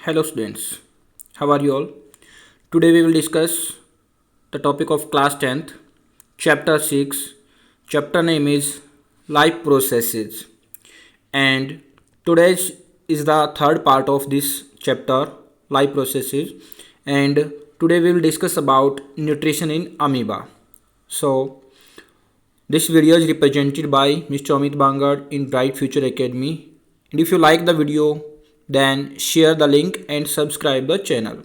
Hello students, how are you all? Today we will discuss the topic of class 10th, chapter 6. Chapter name is life processes, and today's is the third part of this chapter, life processes, and today we will discuss about nutrition in amoeba. So this video is represented by Mr. Amit Bangad in Bright Future Academy, and if you like the video, then share the link and subscribe the channel.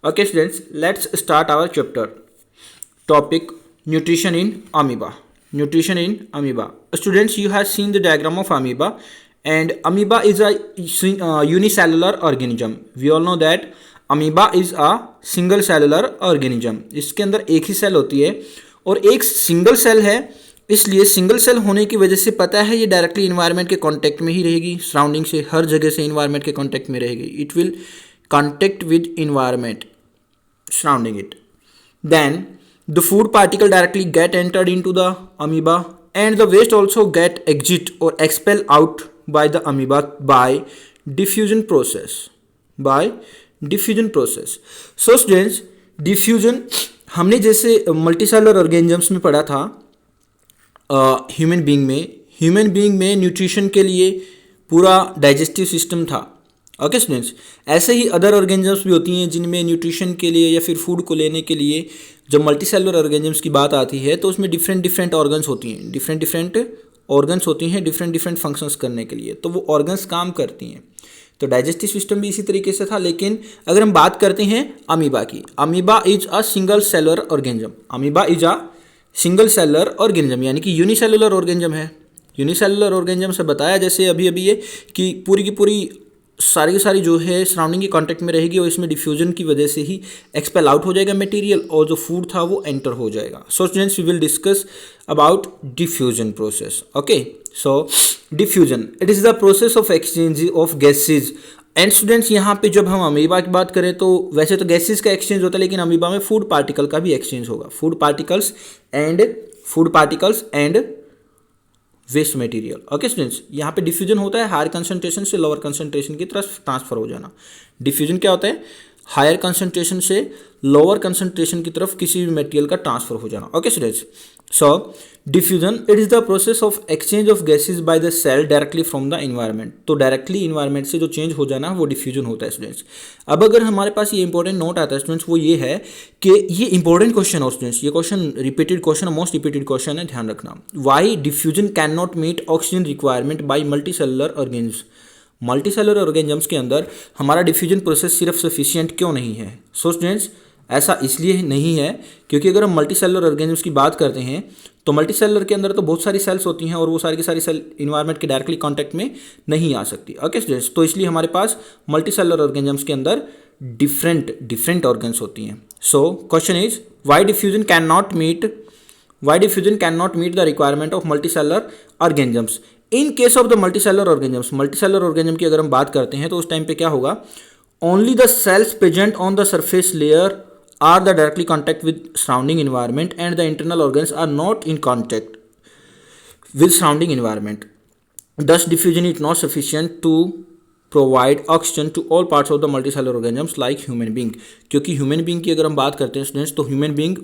Okay students, let's start our chapter. Topic: nutrition in amoeba. Nutrition in amoeba. Students, you have seen the diagram of amoeba, and amoeba is a unicellular organism. We all know that amoeba is a single cellular organism. इसके अंदर एक ही cell होती है और एक single cell है, इसलिए single cell होने की वजह से पता है ये डायरेक्टली इन्वायरमेंट के कांटेक्ट में ही रहेगी, सराउंडिंग से हर जगह से इन्वायरमेंट के कांटेक्ट में रहेगी. It will contact with environment surrounding it. Then the food particle directly get entered into the amoeba, and the waste also get exit or expel out by the amoeba by diffusion process. So students, diffusion हमने जैसे multicellular organisms में पढ़ा था. Human being में nutrition के लिए पूरा digestive system था. ओके स्टूडेंट्स, ऐसे ही अदर ऑर्गेनिजम्स भी होती हैं जिनमें न्यूट्रिशन के लिए या फिर फूड को लेने के लिए जब मल्टीसेलुलर ऑर्गेनिजम्स की बात आती है तो उसमें डिफरेंट ऑर्गन्स होती हैं, डिफरेंट फंक्शंस करने के लिए, तो वो ऑर्गन्स काम करती हैं. तो डाइजेस्टिव सिस्टम भी इसी तरीके से था. लेकिन अगर हम बात करते हैं अमीबा की, amoeba is a single cellular organism, यानी कि यूनिसेलुलर ऑर्गेनिज्म है. यूनिसेलुलर ऑर्गेनिज्म से बताया जैसे अभी ये कि पूरी की पूरी सारी की सारी जो है सराउंडिंग के कांटेक्ट में रहेगी और इसमें डिफ्यूजन की वजह से ही एक्सपेल आउट हो जाएगा मटेरियल और जो फूड था वो एंटर हो जाएगा. So students, we will discuss about diffusion process. Okay, so diffusion it is the process of exchange of gases. And students, यहाँ पे जब हम अमीबा की बात करें तो वैसे तो गैसेज का एक्सचेंज होता है, लेकिन अमीबा में फूड पार्टिकल का भी एक्सचेंज होगा. Food particles and waste material. Okay students, यहाँ पे डिफ्यूजन होता है हायर कंसंट्रेशन से लोअर कंसंट्रेशन की तरफ ट्रांसफर हो जाना. डिफ्यूजन क्या होता है? हायर कंसंट्रेशन से लोअर कंसंट्रेशन की तरफ किसी भी मटेरियल का ट्रांसफर हो जाना. Okay students, so diffusion it is the process of exchange of gases by the cell directly from the environment. तो डायरेक्टली इन्वायरमेंट से जो चेंज हो जाना वो डिफ्यूजन होता है स्टूडेंट्स. अब अगर हमारे पास ये इंपॉर्टेंट नोट आता है स्टूडेंट्स, वो ये है कि ये इंपॉर्टेंट क्वेश्चन हो स्टूडेंट्स, ये question repeated question, most repeated question है, ध्यान रखना. Why diffusion can not meet oxygen requirement by multicellular organism. Multicellular organisms के अंदर हमारा डिफ्यूजन प्रोसेस सिर्फ सफिशिएंट क्यों नहीं है? सो स्टूडेंट्स, ऐसा इसलिए नहीं है क्योंकि अगर हम मल्टीसेलुलर ऑर्गेनिजम्स की बात करते हैं तो मल्टीसेलुलर के अंदर तो बहुत सारी सेल्स होती हैं और वो सारी की सारी सेल इन्वायरमेंट के डायरेक्टली कांटेक्ट में नहीं आ सकती. ओके स्टूडेंट्स, तो इसलिए हमारे पास मल्टीसेलुलर ऑर्गेनिजम्स के अंदर डिफरेंट ऑर्गन्स होती हैं. So question is why diffusion can not meet the requirement of multicellular organisms. In case of the multicellular organism की अगर हम बात करते हैं तो उस टाइम पे क्या होगा? Only the cells present on the surface layer are the directly contact with surrounding environment, and the internal organs are not in contact with surrounding environment. Thus diffusion is not sufficient to provide oxygen to all parts of the multicellular organisms like human being. क्योंकि human being की अगर हम बात करते हैं students, तो human being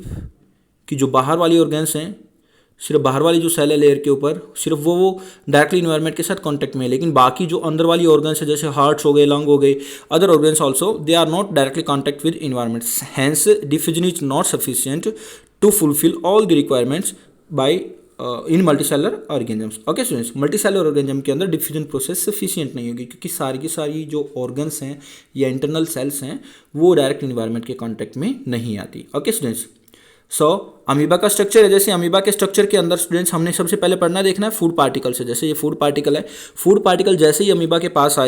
की जो बाहर वाली ऑर्गन्स हैं, सिर्फ बाहर वाली जो सेल है लेयर के ऊपर, सिर्फ वो डायरेक्टली इन्वायरमेंट के साथ कांटेक्ट में है, लेकिन बाकी जो अंदर वाली ऑर्गन्स है जैसे हार्ट्स हो गए, लंग हो गए, other organs also they are not directly contact with environment. Hence diffusion is not sufficient to fulfil all the requirements by in multicellular organisms. Okay students, multicellular organism के अंदर diffusion process sufficient नहीं होगी क्योंकि सारी की सारी जो organs हैं या इंटरनल सेल्स हैं वो डायरेक्ट इन्वायरमेंट के कॉन्टैक्ट में नहीं आती. ओके स्टूडेंट्स, सो अमीबा का स्ट्रक्चर है. जैसे अमीबा के स्ट्रक्चर के अंदर स्टूडेंट्स हमने सबसे पहले पढ़ना देखना है फूड पार्टिकल से. जैसे ये फूड पार्टिकल है, फूड पार्टिकल जैसे ही अमीबा के पास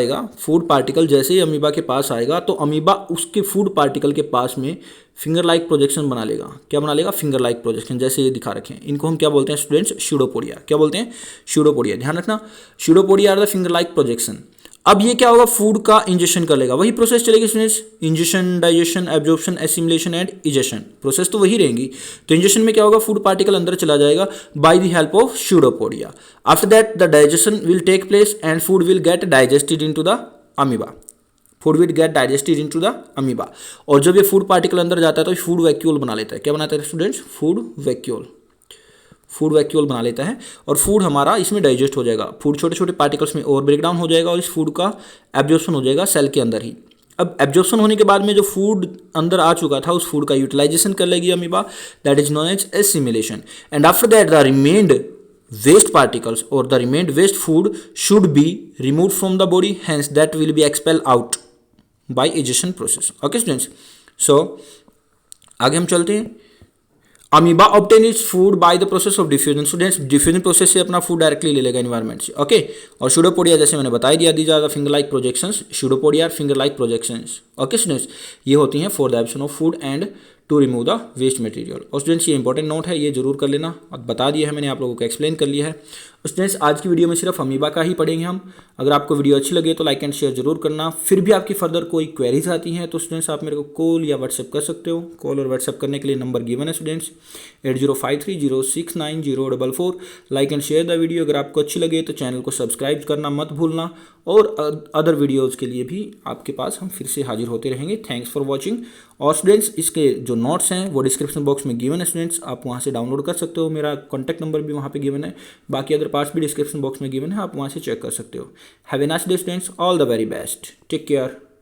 आएगा तो अमीबा उसके फूड पार्टिकल के पास में फिंगर लाइक प्रोजेक्शन बना लेगा. क्या बना लेगा? फिंगर लाइक प्रोजेक्शन, जैसे ये दिखा रखे हैं. इनको हम क्या बोलते हैं स्टूडेंट्स? स्यूडोपोडिया. क्या बोलते हैं? स्यूडोपोडिया. ध्यान रखना, pseudopodia are the finger like projection. अब ये क्या होगा? फूड का इंजेक्शन कर लेगा. वही प्रोसेस चलेगी students, injection, digestion, absorption, assimilation and egestion. Process तो वही रहेंगी. तो इंजेक्शन में क्या होगा? फूड पार्टिकल अंदर चला जाएगा by the help of pseudopodia. After that the digestion will take place and food will get digested into the amoeba. Food will get digested into the amoeba. और जब ये फूड पार्टिकल अंदर जाता है तो फूड वैक्यूल बना लेता है। क्या बनाता है students? Food vacuole. Food vacuole बना लेता है और फूड हमारा इसमें डाइजेस्ट हो जाएगा। फूड छोटे छोटे पार्टिकल्स में और ब्रेक डाउन हो जाएगा और इस फूड का एब्जॉर्प्शन हो जाएगा सेल के अंदर ही। अब एब्जॉर्प्शन होने के बाद में जो फूड अंदर आ चुका था उस फूड का यूटिलाइजेशन कर लेगी amoeba, that is known as assimilation. And after that the remained waste particles or the remained waste food should be removed from the body, hence that will be expelled out by egestion process. Okay students, so आगे हम चलते हैं। Amoeba obtain its food by the process of diffusion. Students diffusion process से अपना food directly ले लेगा environment से। Okay, और स्यूडोपोडिया जैसे मैंने बता दिया, these are the finger like projections. Pseudopodia finger like projections. Okay students, ये होती हैं for the absorption of food and to remove the waste material. और स्टूडेंट्स ये इंपॉर्टेंट नोट है, ये जरूर कर लेना। अब बता दिया है मैंने, आप लोगों को एक्सप्लेन कर लिया है। स्टूडेंट्स आज की वीडियो में सिर्फ अमीबा का ही पढ़ेंगे हम। अगर आपको वीडियो अच्छी लगे तो लाइक एंड शेयर जरूर करना। फिर भी आपकी फर्दर कोई क्वेरीज आती हैं तो स्टूडेंट्स आप मेरे को कॉल या व्हाट्सएप कर सकते हो। कॉल और व्हाट्सएप करने के लिए नंबर गिवन है students 8053069044। Like and share the video. अगर आपको अच्छी लगे तो चैनल को सब्सक्राइब करना मत भूलना, और अदर वीडियोज़ के लिए भी आपके पास हम फिर से हाजिर होते रहेंगे। Thanks for watching. और स्टूडेंट्स इसके जो नोट्स हैं वो डिस्क्रिप्शन बॉक्स में गिवन है स्टूडेंट्स, आप वहाँ से डाउनलोड कर सकते हो। मेरा कॉन्टैक्ट नंबर भी वहाँ पे गिवन है, बाकी अदर पार्ट्स भी डिस्क्रिप्शन बॉक्स में गिवन है, आप वहाँ से चेक कर सकते हो। Have a nice day students, all the very best, take care.